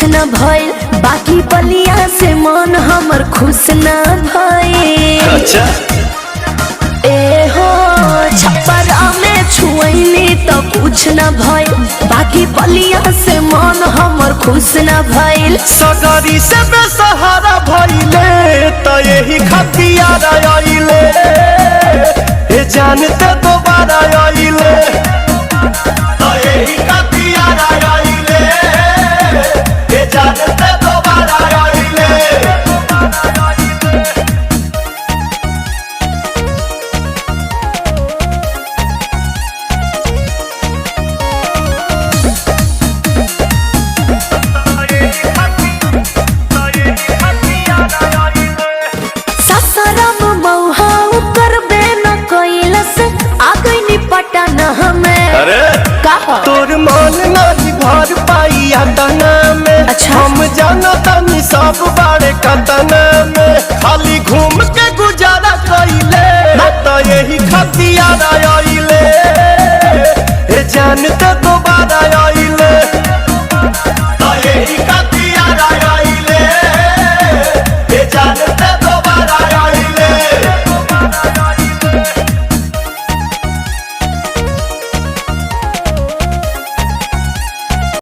न भइल, बाकी पलिया से मन हमर खुश न भइल। अच्छा ए हो छप्परा में छुएनी तो कुछ न भइल, बाकी पलिया से मन हमर खुश न भइल। सगरी से बेसहारा भइले तो यही खतियार आइले, ए जानते दोबारा आइले तो यही खतियार आइले, ए जानते दोबारा आइले। ससरम मौहा करबे न कैलस, आ गइनी पटन हमें। अरे कहा तोर मन नहीं भर पाई तना में। अच्छा। हम जाना तनी सब बारे कतना में, खाली घूम के गुजारा कइले तो यही खतियार आइले, ए जानते दोबारा आइले तो यही